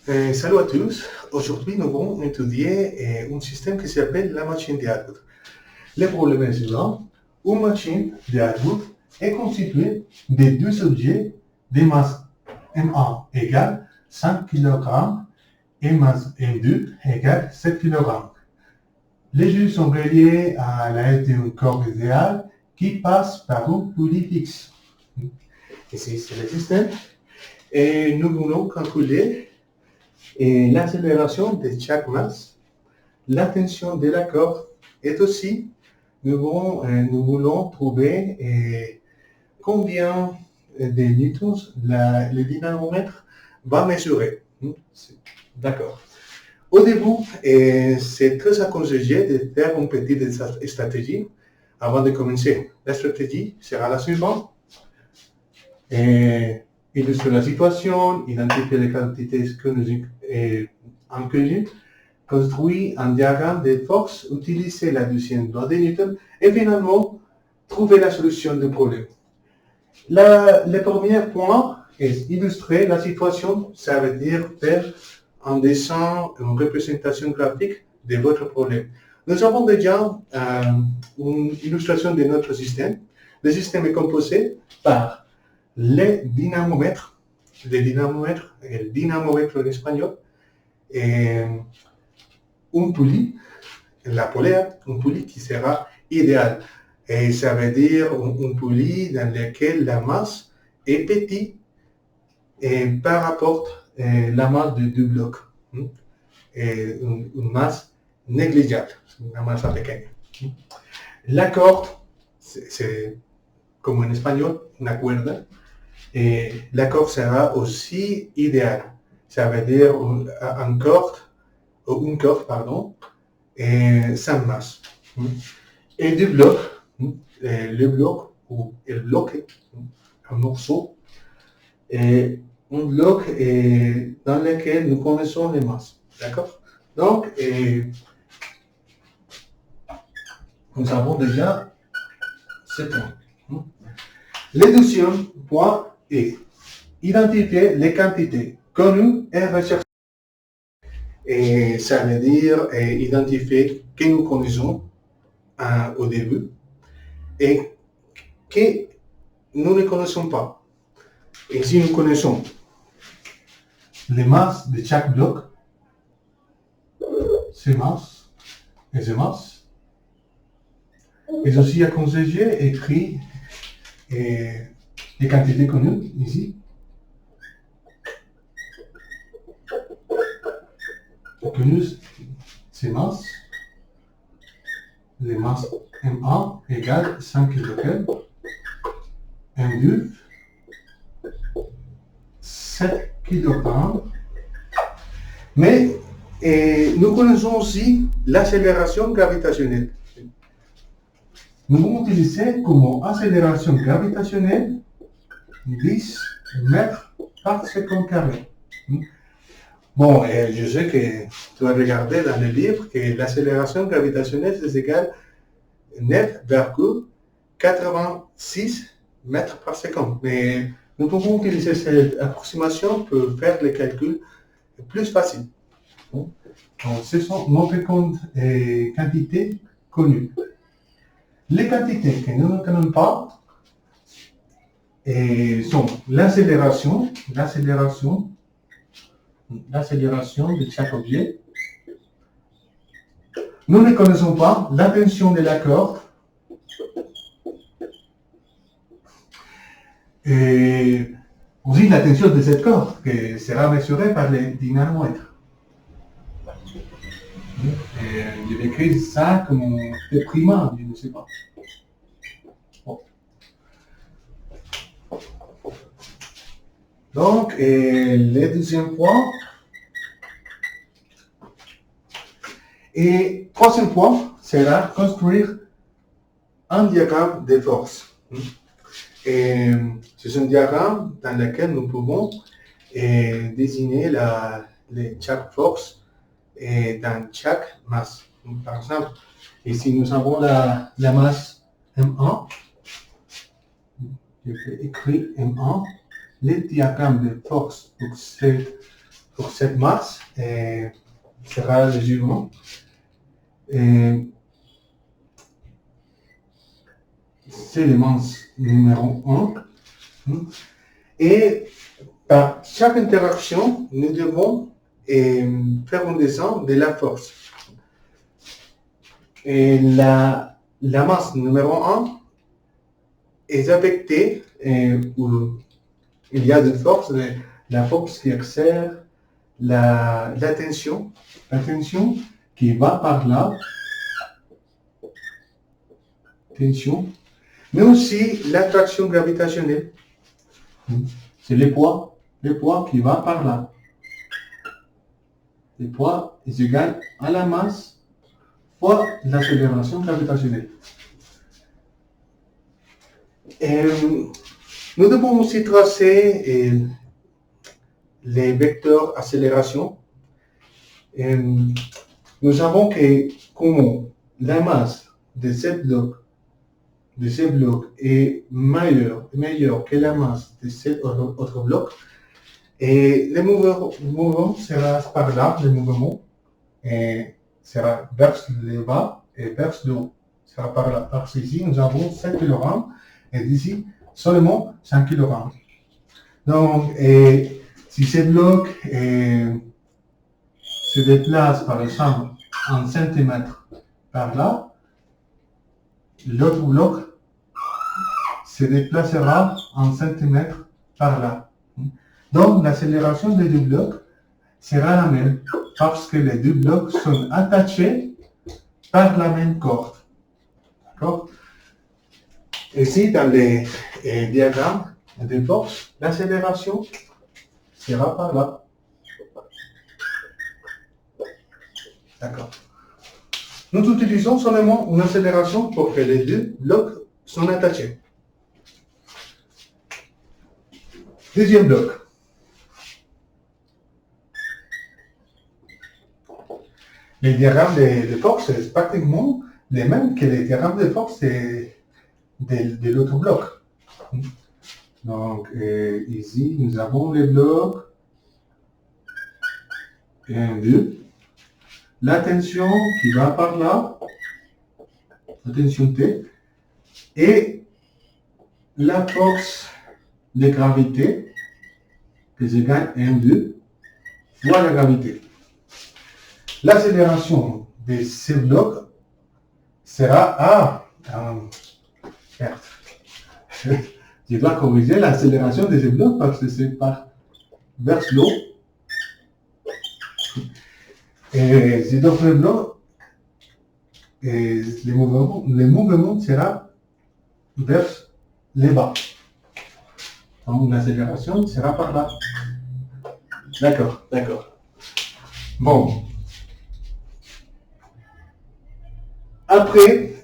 Salut à tous. Aujourd'hui, nous allons étudier un système qui s'appelle la machine d'Atwood. Le problème est suivant. Une machine d'Atwood est constituée de deux objets de masse M1 égale 5 kg et masse M2 égale 7 kg. Les jeux sont reliés à l'aide d'une corde idéale qui passe par une poulie fixe. Ici, c'est le système. Et nous voulons calculer l'accélération de chaque masse, la tension de la corde, et aussi nous voulons trouver combien de newtons le dynamomètre va mesurer. D'accord. Au début, c'est très aconsellé de faire une petite stratégie avant de commencer. La stratégie sera la suivante. Illustrer la situation, identifier les quantités que nous inconnues, construire un diagramme de force, utiliser la deuxième loi de Newton et finalement trouver la solution du problème. Le premier point est illustrer la situation, ça veut dire faire un dessin, une représentation graphique de votre problème. Nous avons déjà une illustration de notre système. Le système est composé par le dynamomètre en espagnol, une poulie, la polaire, une poulie qui sera idéale. Et ça veut dire une poulie dans laquelle la masse est petite par rapport à la masse de deux blocs. Et une masse négligeable, une masse pequeña. La corde, c'est comme en espagnol, una cuerda. Et la corde sera aussi idéale. Ça veut dire une corde, sans masse. Et du bloc, le bloc ou le bloc, un morceau, et un bloc dans lequel nous connaissons les masses. D'accord? Donc, nous avons déjà ce point. Le deuxième point est identifier les quantités connues et recherchées. Et ça veut dire identifier que nous connaissons au début et que nous ne connaissons pas. Et si nous connaissons les masses de chaque bloc, ces masses et ces masses, et aussi à conseiller écrit les quantités connues ici. Connues, ces masses, les masses M1 égale 5 kg, M2 7 kg. Mais nous connaissons aussi l'accélération gravitationnelle. Nous allons utiliser comme accélération gravitationnelle 10 mètres par seconde carré. Bon, je sais que tu as regardé dans le livre que l'accélération gravitationnelle c'est égal à 9,86 mètres par seconde. Mais nous pouvons utiliser cette approximation pour faire les calculs plus faciles. Donc, ce sont nos quantités connues. Les quantités que nous ne connaissons pas sont l'accélération de chaque objet. Nous ne connaissons pas la tension de la corde et aussi la tension de cette corde qui sera mesurée par le dynamomètre. Je vais écrire ça comme un déprimant, je ne sais pas. Bon. Donc, le deuxième point. Et troisième point sera construire un diagramme de force. C'est un diagramme dans lequel nous pouvons désigner chaque force dans chaque masse. Par exemple, ici nous avons la masse M1. Je vais écrire M1. Le diagramme de force pour cette pour cette masse sera le suivant. C'est le masse numéro 1. Et par chaque interaction, nous devons faire un dessin de la force. Et la masse numéro 1 est affectée où il y a de force, la force qui exerce la tension qui va par là, tension, mais aussi l'attraction gravitationnelle. C'est le poids qui va par là. Le poids est égal à la masse fois l'accélération gravitationnelle. Nous devons aussi tracer les vecteurs accélération. Nous savons que comme la masse de ce bloc est meilleure que la masse de cet autre bloc, et le mouvement sera par là, le mouvement sera vers le bas et vers le haut. Sera par là. Parce qu'ici, nous avons 7 kg et d'ici, seulement 5 kg. Donc, si ce bloc se déplace, par exemple, en centimètres par là, l'autre bloc se déplacera en centimètres par là. Donc, l'accélération des deux blocs sera la même parce que les deux blocs sont attachés par la même corde. D'accord? Ici, dans les diagrammes de force, l'accélération sera par là. D'accord. Nous utilisons seulement une accélération pour que les deux blocs soient attachés. Deuxième bloc. Les diagrammes de force sont pratiquement les mêmes que les diagrammes de force de l'autre bloc. Donc, ici, nous avons les blocs 1, 2. La tension qui va par là, la tension T, et la force de gravité, que je gagne 1, 2, fois la gravité. L'accélération de ce bloc sera merde. Je dois corriger l'accélération de ce bloc parce que c'est vers l'eau. Et ces autres blocs, le mouvement sera vers le bas. Donc l'accélération sera par là. D'accord. Bon. Après,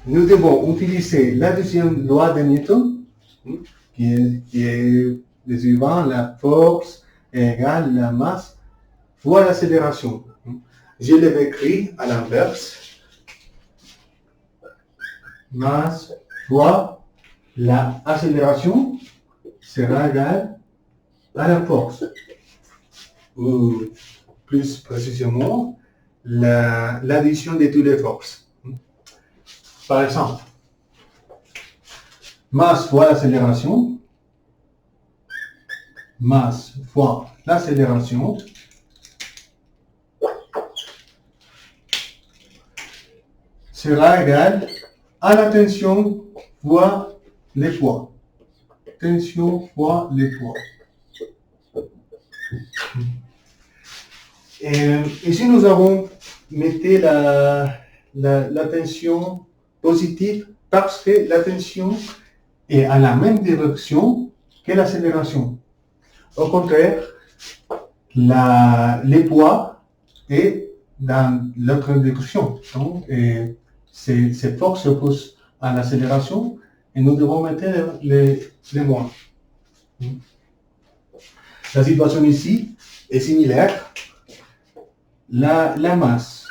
nous devons utiliser la deuxième loi de Newton, qui est le suivant, la force égale la masse fois l'accélération. Je l'ai écrit à l'inverse. Masse fois l'accélération sera égale à la force. Ou plus précisément, l'addition de toutes les forces. Par exemple, masse fois l'accélération, masse fois l'accélération, sera égal à la tension fois les poids. Tension fois les poids. Ici, nous avons mis la tension positive parce que la tension est à la même direction que l'accélération. Au contraire, les poids est dans l'autre direction. Donc, cette force s'oppose à l'accélération et nous devons mettre les moins. La situation ici est similaire. La masse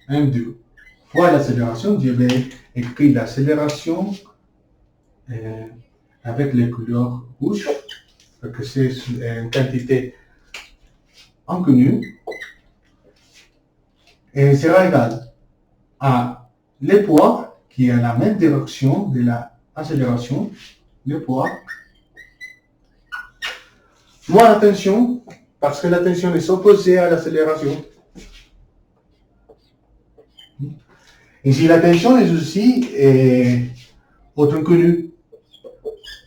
1, 2 fois l'accélération, je vais écrire l'accélération avec les couleurs rouges parce que c'est une quantité inconnue, et sera égal à le poids qui est à la même direction de l'accélération, le poids, moins la tension, parce que la tension est opposée à l'accélération. Ici, la tension est aussi autre inconnue.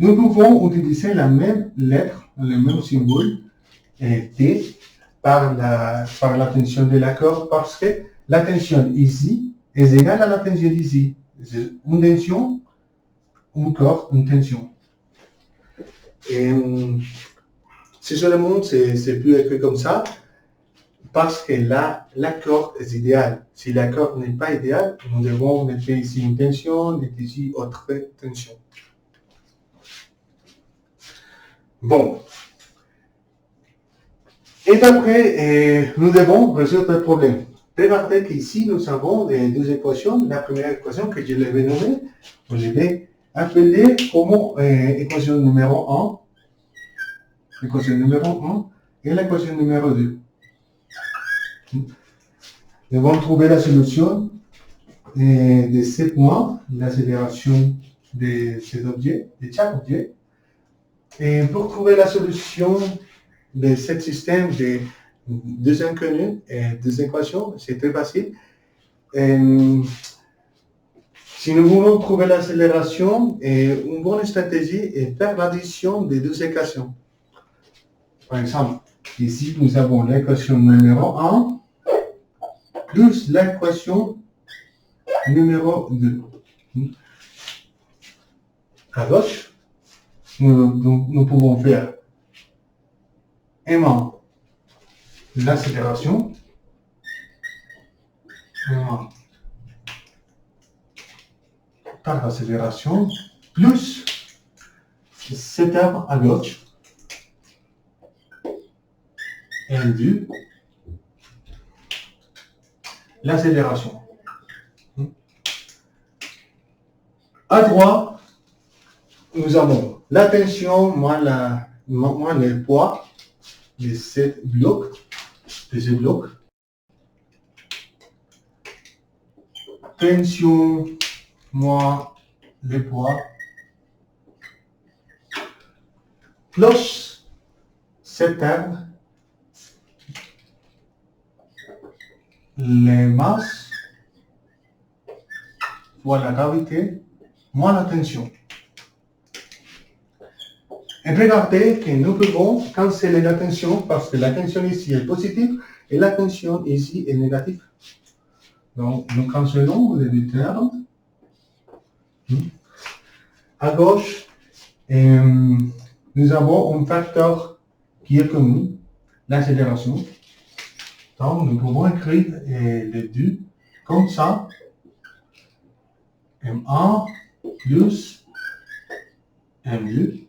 Nous pouvons utiliser la même lettre, le même symbole, T, par la tension de la corde, parce que la tension ici est égale à la tension ici. C'est une tension, une corde, une tension. Et si je le montre, c'est plus écrit comme ça, parce que là, la corde est idéale. Si la corde n'est pas idéale, nous devons mettre ici une tension, et ici autre tension. Bon. Et après, nous devons résoudre le problème. Regardez qu'ici, nous avons deux équations. La première équation que je vais nommer, je vais appeler comme équation numéro 1, l'équation numéro 1 et l'équation numéro 2. Nous devons trouver la solution de ces points, l'accélération de cet objet, de chaque objet. Et pour trouver la solution de ce système de deux inconnus et deux équations, c'est très facile. Si nous voulons trouver l'accélération, une bonne stratégie est faire l'addition des deux équations. Par exemple, ici nous avons l'équation numéro 1 plus l'équation numéro 2. À gauche, nous pouvons faire M1 l'accélération, M1 par l'accélération, plus ce terme à gauche, M2, l'accélération. À droite, nous avons la tension moins le poids de ce bloc, tension moins le poids, plus ce terme, les masses fois la gravité moins la tension. Et regardez que nous pouvons canceller la tension parce que la tension ici est positive et la tension ici est négative. Donc, nous cancelons les deux termes. À gauche, nous avons un facteur qui est commun, l'accélération. Donc, nous pouvons écrire les deux comme ça. M1 plus M2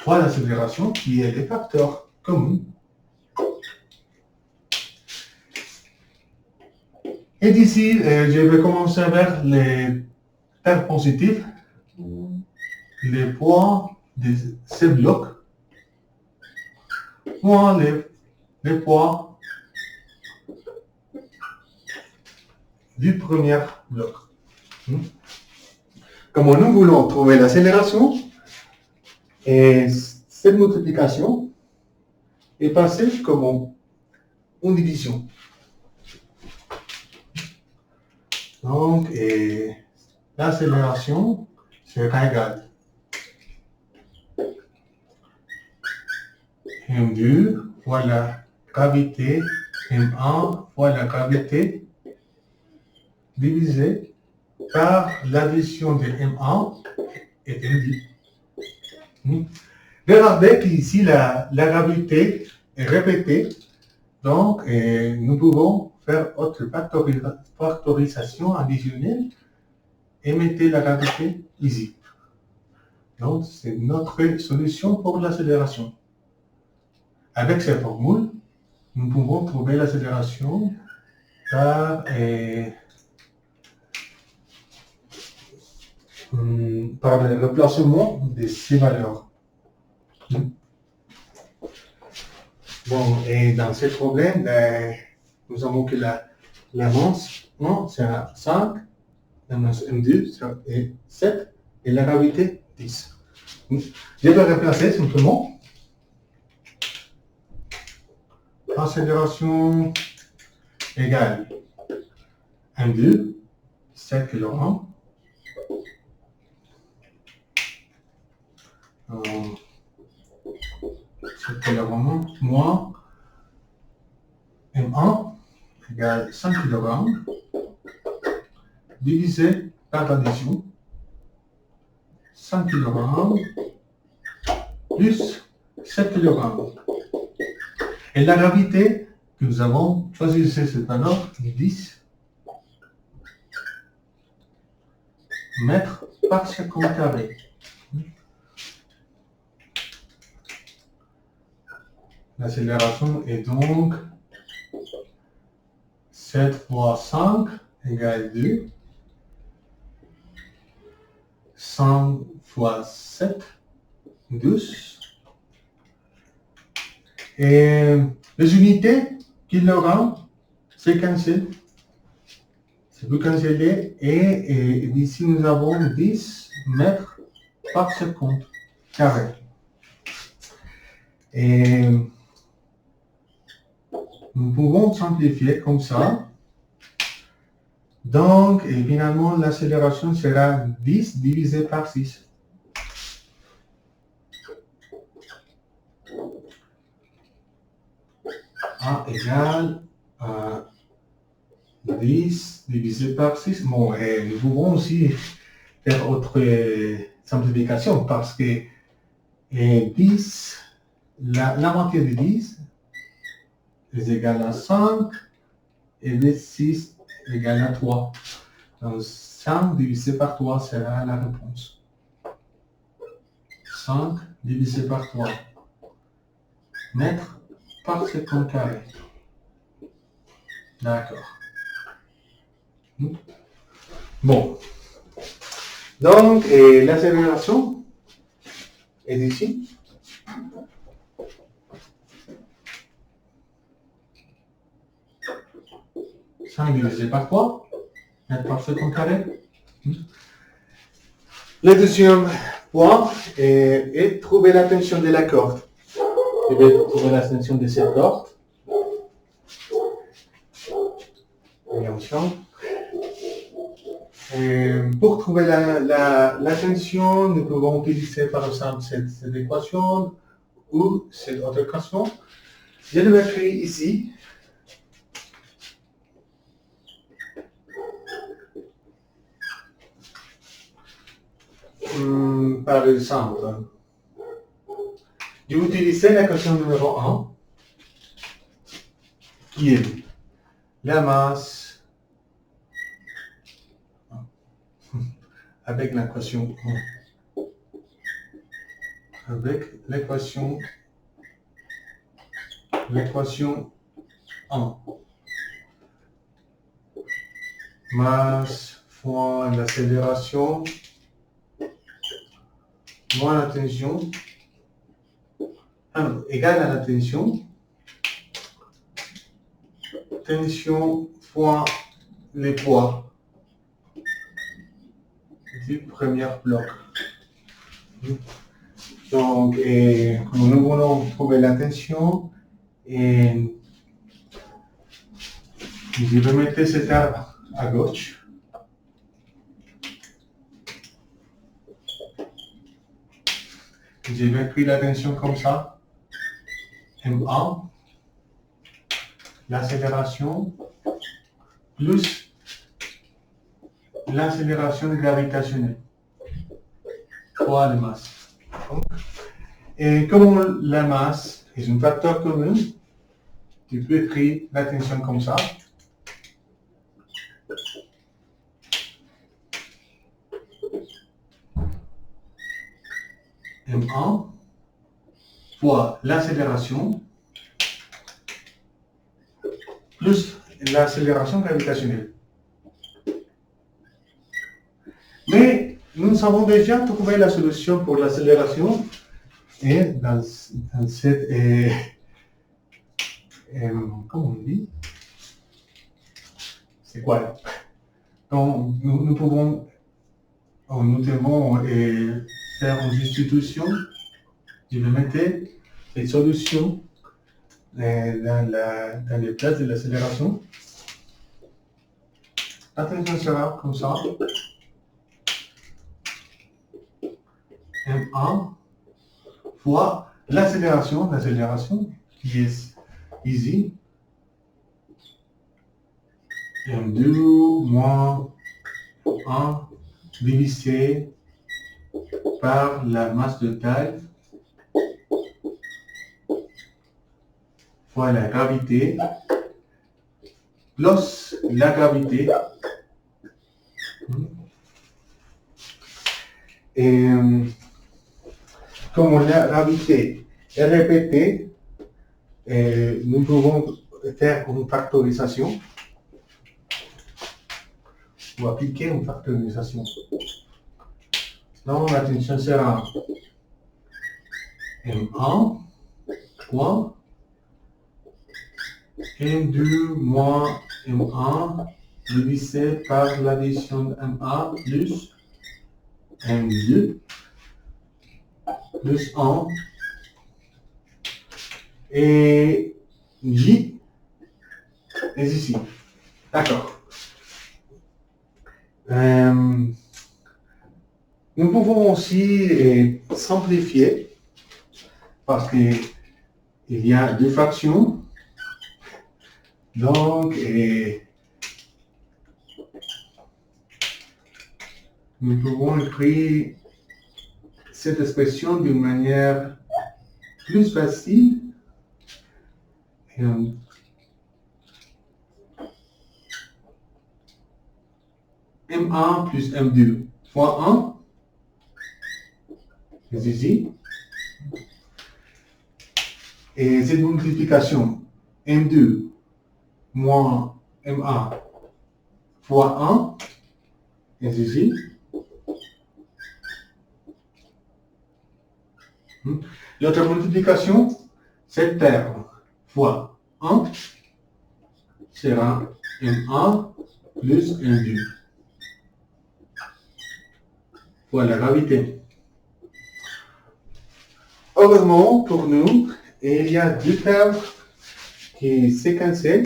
fois l'accélération qui est le facteur commun. Et d'ici, je vais commencer vers les termes positifs, les poids de ce bloc, moins les poids du premier bloc. Comme nous voulons trouver l'accélération, et cette multiplication est passée comme une division. Donc, l'accélération sera égale M2 fois la gravité, M1 fois la gravité, divisé par l'addition de M1 et M2. Regardez qu'ici, la gravité est répétée. Donc, nous pouvons faire autre factorisation additionnelle et mettre la gravité ici. Donc, c'est notre solution pour l'accélération. Avec cette formule, nous pouvons trouver l'accélération par le remplacement de ces valeurs. Bon, et dans ce problème, nous avons que la masse 1 sera 5, la masse M2 sera 7, et la gravité 10. Je vais remplacer simplement. Accélération égale M2, 7 kg. 7 kg moins M1 égale 5 kg divisé par l'addition 5 kg plus 7 kg. Et la gravité que nous avons choisi, c'est cette valeur 10 mètres par seconde carré. L'accélération est donc 7 fois 5 égale 2. 100 fois 7, 12. Et les unités kilogrammes, c'est cancellé. C'est plus cancellé. Et ici, nous avons 10 mètres par seconde carré. Et nous pouvons simplifier comme ça. Donc, et finalement, l'accélération sera 10 divisé par 6. A égale 10 divisé par 6. Bon, et nous pouvons aussi faire autre simplification parce que 10, la moitié de 10 est égale à 5 et de 6 égale à 3. Donc 5 divisé par 3 sera la réponse. 5 divisé par 3 mètres par seconde carré. D'accord. Bon. Donc, l'accélération est ici. Divisé par 3 mètres par seconde carré. Le deuxième point est trouver la tension de la corde. Je vais trouver la tension de cette corde. Attention. Pour trouver la tension, nous pouvons utiliser par exemple cette équation ou cette autre équation. Je vais écrire ici. Par exemple, je vais utiliser l'équation numéro 1 qui est la masse avec l'équation 1. Avec l'équation 1. Masse fois l'accélération moins la tension, égale à la tension fois les poids du premier bloc. Donc, comme nous voulons trouver la tension, je vais mettre cet arbre à gauche. Je vais écrire la tension comme ça. M1, l'accélération, plus l'accélération gravitationnelle, fois la masse. Et comme la masse est un facteur commun, tu peux écrire la tension comme ça. M1 fois l'accélération plus l'accélération gravitationnelle. Mais nous avons déjà trouvé la solution pour l'accélération Et dans cette, comment on dit? C'est quoi? Donc, nous devons faire une substitution. Je vais mettre les solutions dans les places de l'accélération. Attention sera comme ça. M1 fois l'accélération qui est ici. M2 moins 1 divisé par la masse totale fois la gravité plus la gravité. Et comme la gravité est répétée, nous pouvons faire une factorisation ou appliquer une factorisation. Donc, l'attention sera M1 point M2 moins M1 divisé par l'addition de M1 plus M2 plus 1 et J est ici. D'accord. Nous pouvons aussi simplifier parce qu'il y a deux fractions. Donc, nous pouvons écrire cette expression d'une manière plus facile. M1 plus M2 fois 1, c'est ici. Et cette multiplication, M2 moins M1 fois 1, c'est ici. L'autre multiplication, cette terme fois 1 sera M1 plus M2 fois la gravité. Heureusement pour nous, il y a deux termes qui séquencent.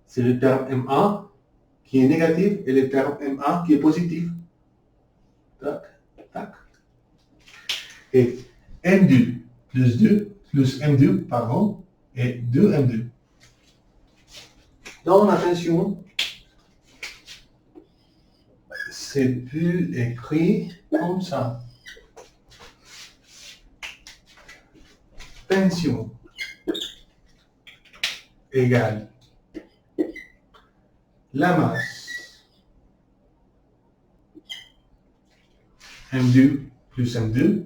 C'est le terme M1 qui est négatif et le terme M1 qui est positif. Tac, tac. Et M2 plus 2 plus M2, pardon, et 2M2. Donc, attention, c'est plus écrit comme ça. Tension égale la masse M2 plus M2,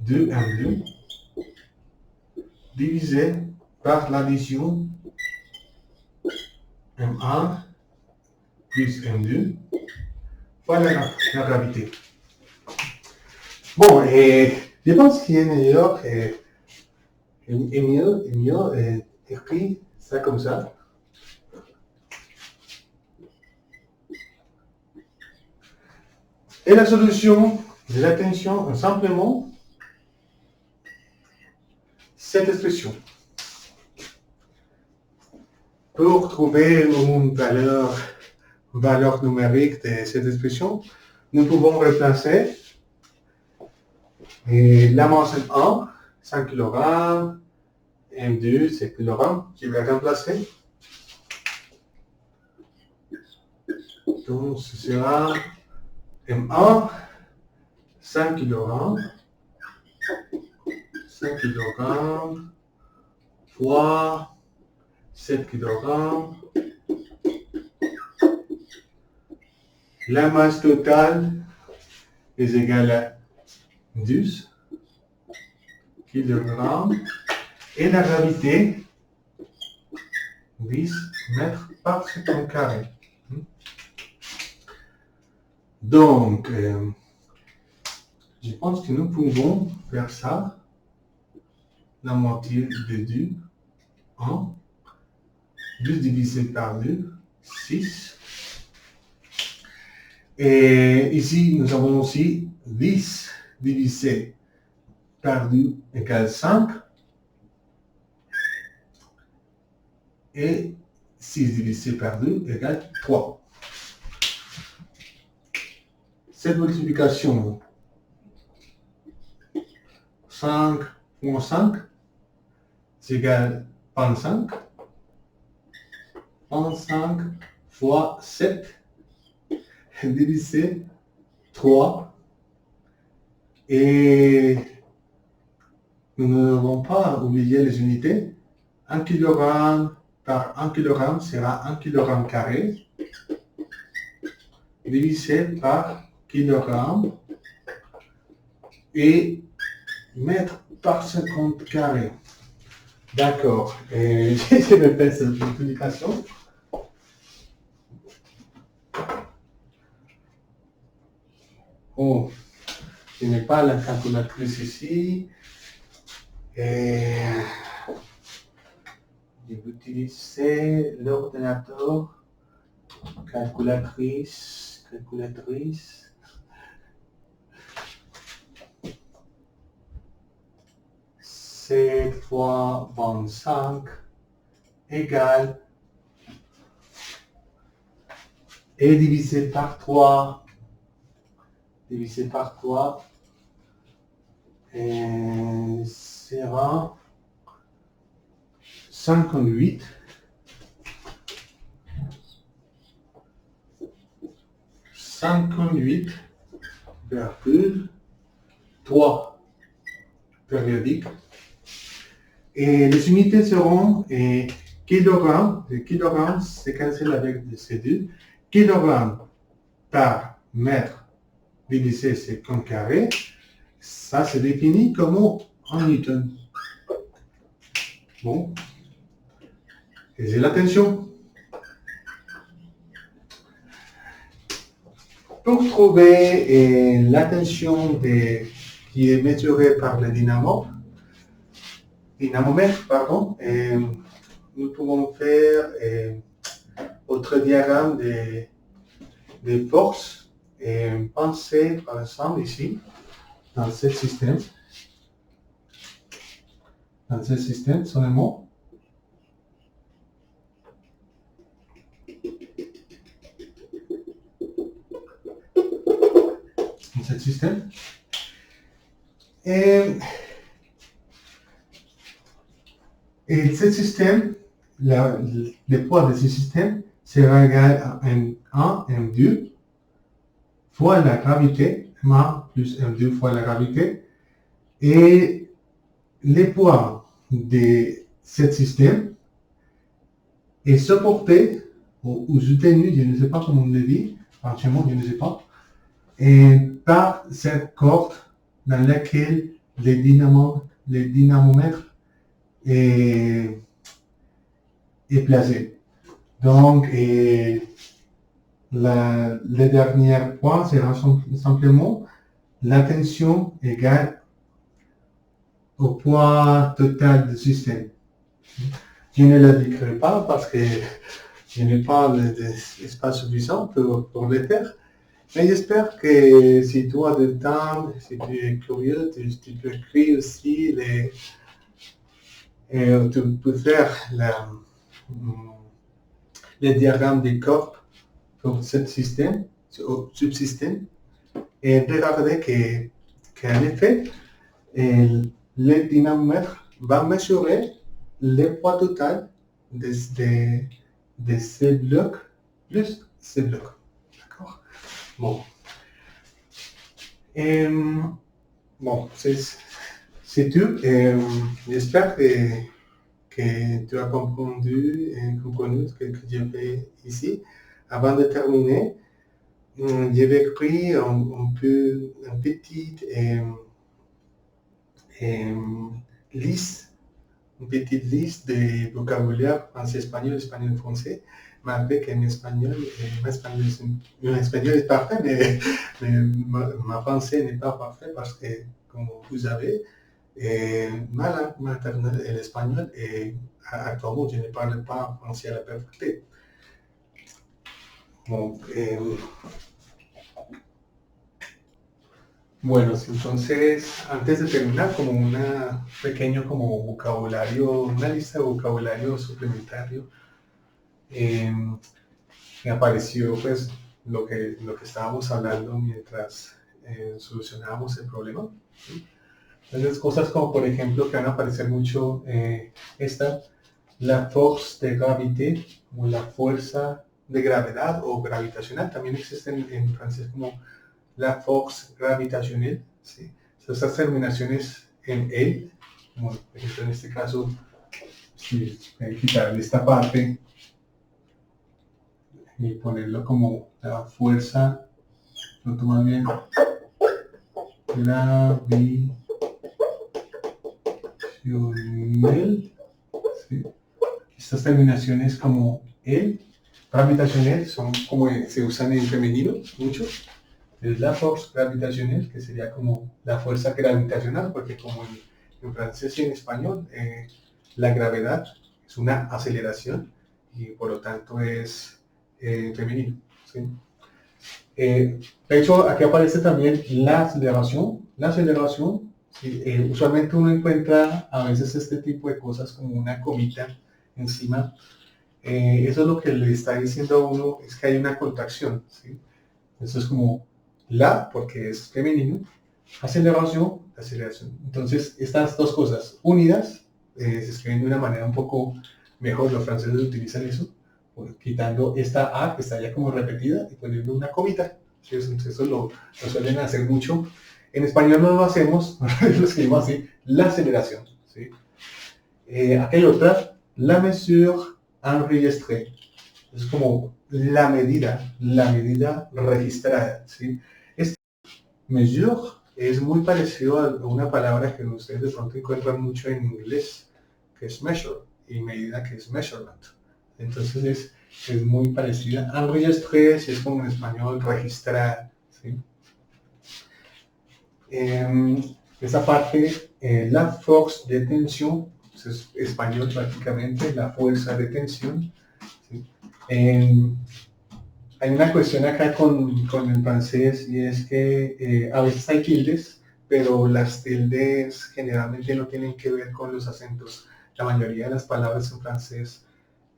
2M2, divisé par l'addition M1 plus M2 fois la gravité. Bon, et je pense qu'il est meilleur mieux écrit ça comme ça. Et la solution de la tension est simplement cette expression. Pour trouver une valeur numérique de cette expression, nous pouvons remplacer la masse M1, 5 kg, M2, 7 kg, je vais remplacer. Donc, ce sera M1, 5 kg, 5 kg fois 7 kg. La masse totale est égale à 12 kg et la gravité 10 mètres par seconde carré. Donc, Je pense que nous pouvons faire ça. La moitié de 2, 1. 2 divisé par 2, 6. Et ici, nous avons aussi 10 divisé par 2 égale 5. Et 6 divisé par 2 égale 3. Cette multiplication, 5 moins 5, c'est égal à 25. 25 fois 7 divisé 3. Et nous ne devons pas oublier les unités. 1 kg par 1 kg sera 1 kg carré divisé par kilogramme et mètre par 50 carré. D'accord. Et je vais faire cette multiplication. Oh, je n'ai pas la calculatrice ici. Et je vais utiliser l'ordinateur. Calculatrice. 7 fois 25 égale et divisé par 3 sera 58 58,3 périodiques. Et les unités seront kilogrammes. Le kilogramme, c'est cancellé avec ces deux. Kilogramme par mètre divisé 50 carré. Ça se définit comme en newton. Bon. Et j'ai l'attention. Pour trouver l'attention qui est mesurée par le dynamomètre, nous pouvons faire autre diagramme des forces et penser par exemple ici, dans ce système seulement. Ce système. Et ce système, le poids de ce système sera égal à M1, M2 fois la gravité, M1 plus M2 fois la gravité. Et le poids de ce système est supporté ou soutenu, je ne sais pas comment on le dit, franchement, je ne sais pas, et par cette corde dans laquelle le dynamomètre est placé. Donc, le dernier point sera simplement la tension égale au poids total du système. Je ne le décris pas parce que je n'ai pas l'espace suffisant pour le faire. Mais j'espère que si tu as du temps, si tu es curieux, tu peux écrire aussi tu peux faire le diagramme des cordes pour ce système, subsystème, et regarder qu'en effet, le dynamomètre va mesurer le poids total de ces blocs plus ces blocs. D'accord? Bon. Bon, c'est tout. J'espère que tu as compris ce que je fais ici. Avant de terminer, j'avais écrit une petite liste de vocabulaire français-espagnol, espagnol-français. malgré que mon espagnol est parfait, ma français n'est pas parfait parce que, comme vous savez, ma langue maternelle est l'espagnol et actuellement je ne parle pas français à la perfección. Bon, bueno, entonces, antes de terminar, como un pequeño como vocabulario, una lista de vocabulario suplementario, me apareció pues lo que estábamos hablando mientras solucionábamos el problema, ¿sí? Entonces, cosas como por ejemplo que van a aparecer mucho la force de gravité, como la fuerza de gravedad o gravitacional, también existen en francés como la force gravitationnelle, ¿sí? Estas terminaciones en el, como por ejemplo en este caso, si quitarle esta parte y ponerlo como la fuerza, lo toman bien, gravitationnelle, ¿sí? Estas terminaciones como el, gravitationnelle, son como se usan en femenino mucho. Es la force gravitationnelle, que sería como la fuerza gravitacional, porque como en francés y en español, la gravedad es una aceleración y por lo tanto es femenino, ¿sí? De hecho, aquí aparece también la aceleración. La aceleración, ¿sí? Usualmente uno encuentra a veces este tipo de cosas como una comita encima. Eso es lo que le está diciendo a uno, es que hay una contracción, ¿sí? Eso es como la, porque es femenino, aceleración, aceleración. Entonces, estas dos cosas unidas se escriben de una manera un poco mejor. Los franceses utilizan eso, quitando esta A que está ya como repetida y poniendo una comita. ¿Sí? Eso lo suelen hacer mucho. En español no lo hacemos, lo escribimos así, la aceleración. ¿Sí? Aquí hay otra, la mesure enregistrée. Es como la medida registrada, ¿sí? Este mesure es muy parecido a una palabra que ustedes de pronto encuentran mucho en inglés, que es measure, y medida que es measurement. Entonces es muy parecida. Enregistré, si es como en español, registrar, ¿sí? Esa parte, la force de tensión, es español prácticamente, la fuerza de tensión, ¿sí? Hay una cuestión acá con el francés y es que a veces hay tildes, pero las tildes generalmente no tienen que ver con los acentos. La mayoría de las palabras en francés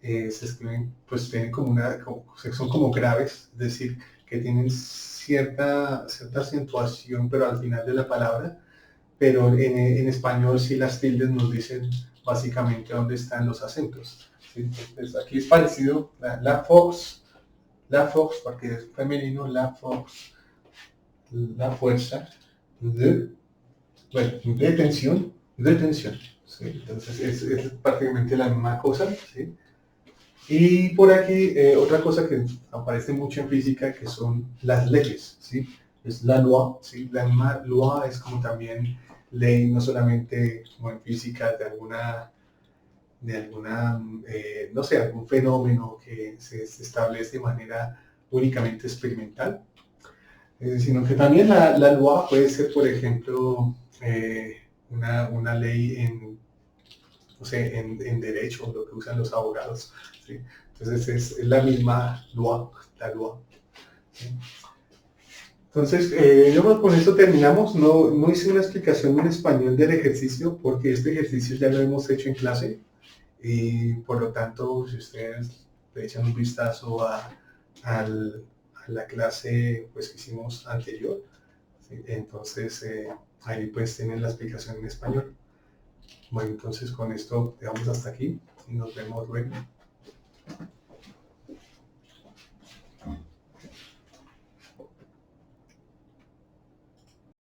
se escriben, pues tienen son como graves, es decir, que tienen cierta acentuación, pero al final de la palabra. Pero en español sí las tildes nos dicen básicamente dónde están los acentos, ¿sí? Entonces aquí es parecido, la force, porque es femenino, la force, la fuerza de tensión, ¿sí? Entonces es prácticamente la misma cosa, ¿sí? Y por aquí otra cosa que aparece mucho en física que son las leyes, ¿sí? Es la loi, ¿sí? La misma loi es como también ley, no solamente como en física de alguna no sé, algún fenómeno que se establece de manera únicamente experimental, sino que también la loi puede ser, por ejemplo, una ley no sé, en derecho, lo que usan los abogados, ¿sí? Entonces es la misma loi, la loi, ¿sí? Entonces, yo creo que con esto terminamos. No hice una explicación en español del ejercicio porque este ejercicio ya lo hemos hecho en clase. Y por lo tanto, si ustedes le echan un vistazo a la clase pues, que hicimos anterior, ¿sí? Entonces ahí pues tienen la explicación en español. Bueno, entonces con esto dejamos hasta aquí y nos vemos luego.